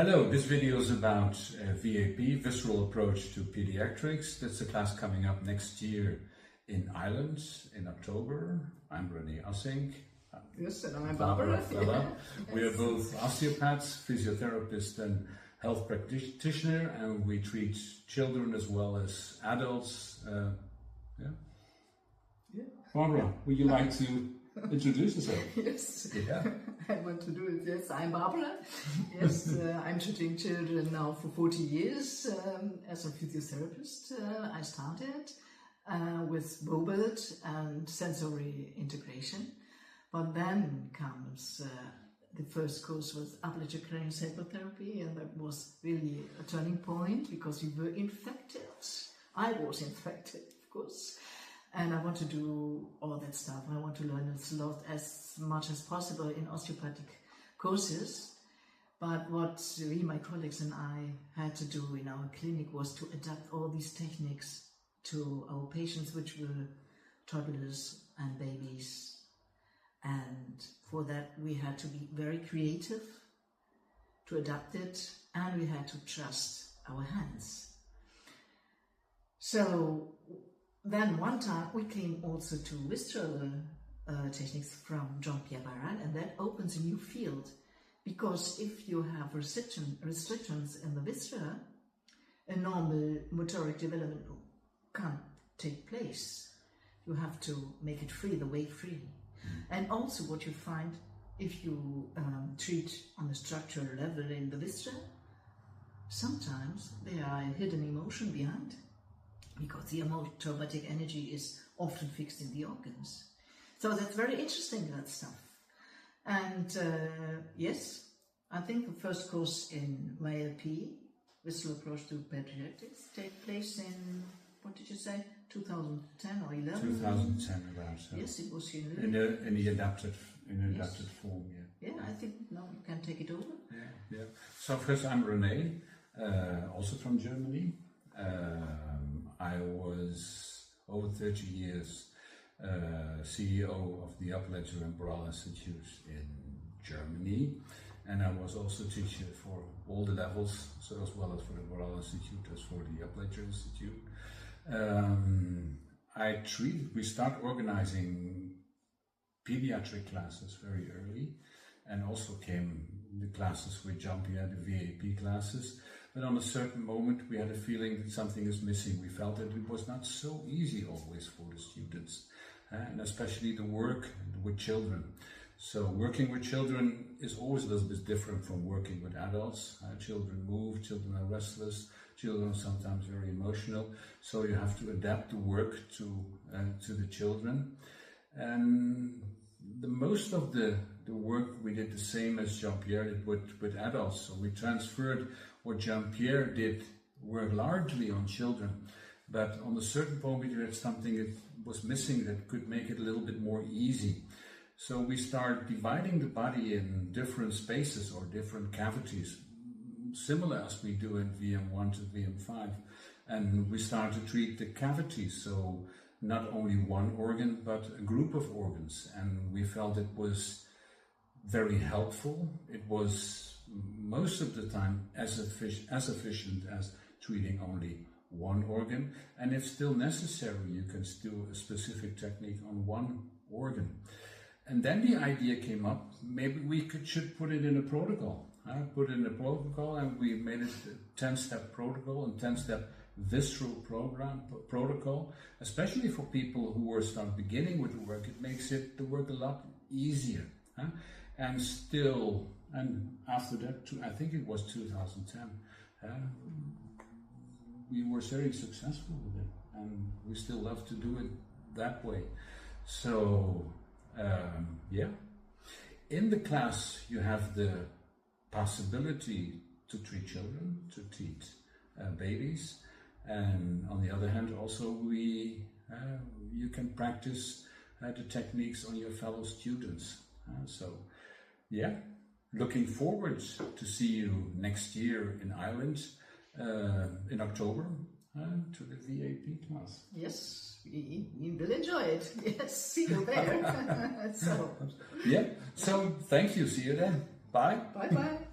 Hello, this video is about VAP, Visceral Approach to Paediatrics. That's a class coming up next year in Ireland in October. I'm René Assink. Yes, and I'm Barbara. Yes. We are both osteopaths, physiotherapists and health practitioner, and we treat children as well as adults. Barbara, would you like to introduce yourself? Yes, yeah. I want to do it. Yes, I'm Barbara. Yes, I'm treating children now for 40 years as a physiotherapist. I started with robot and sensory integration, but then comes the first course was applied cranial sacral therapy, and that was really a turning point because we were infected. I was infected, of course. And I want to do all that stuff. I want to learn as much as possible in osteopathic courses. But what we, my colleagues and I had to do in our clinic was to adapt all these techniques to our patients, which were toddlers and babies. And for that, we had to be very creative to adapt it, and we had to trust our hands. So then one time we came also to visceral techniques from Jean-Pierre Barral, and that opens a new field, because if you have restrictions in the viscera, a normal motoric development can't take place. You have to make it free, the way free. And also what you find if you treat on a structural level in the viscera, sometimes there are a hidden emotion behind, because the emotomatic energy is often fixed in the organs. So that's very interesting, that stuff. And yes, I think the first course in VAP, Visceral Approach to Paediatrics, take place in, what did you say, 2010 or 11? 2010 about. So. Yes, it was here. In the adapted form, yeah. Yeah, I think now you can take it over. Yeah. So first, I'm René, also from Germany. I was over 30 years CEO of the Upper Ledger and Barral Institute in Germany, and I was also teacher for all the levels, so as well as for the Barral Institute as for the Upper Ledger Institute. We start organizing pediatric classes very early, and also came the classes with Jean-Pierre, the VAP classes. But on a certain moment, we had a feeling that something is missing. We felt that it was not so easy always for the students, and especially the work with children. So working with children is always a little bit different from working with adults. Children move, children are restless, children are sometimes very emotional. So you have to adapt the work to the children. And most of the work we did the same as Jean-Pierre did with adults. So we transferred what Jean-Pierre did, work largely on children, but on a certain point we had something that was missing that could make it a little bit more easy. So we start dividing the body in different spaces or different cavities, similar as we do in VM1 to VM5. And we start to treat the cavities, so not only one organ, but a group of organs. And we felt it was very helpful. It was most of the time as efficient as treating only one organ. And if still necessary, you can do a specific technique on one organ. And then the idea came up, maybe we should put it in a protocol. And we made it a 10-step protocol and 10-step visceral protocol, especially for people who are beginning with the work. It makes the work a lot easier. And after that, I think it was 2010, we were very successful with it, and we still love to do it that way. So, in the class you have the possibility to treat children, to treat babies, and on the other hand also you can practice the techniques on your fellow students. Looking forward to see you next year in Ireland in October to the VAP class. Yes, we will enjoy it. Yes, see you there. So thank you. See you then. Bye. Bye-bye.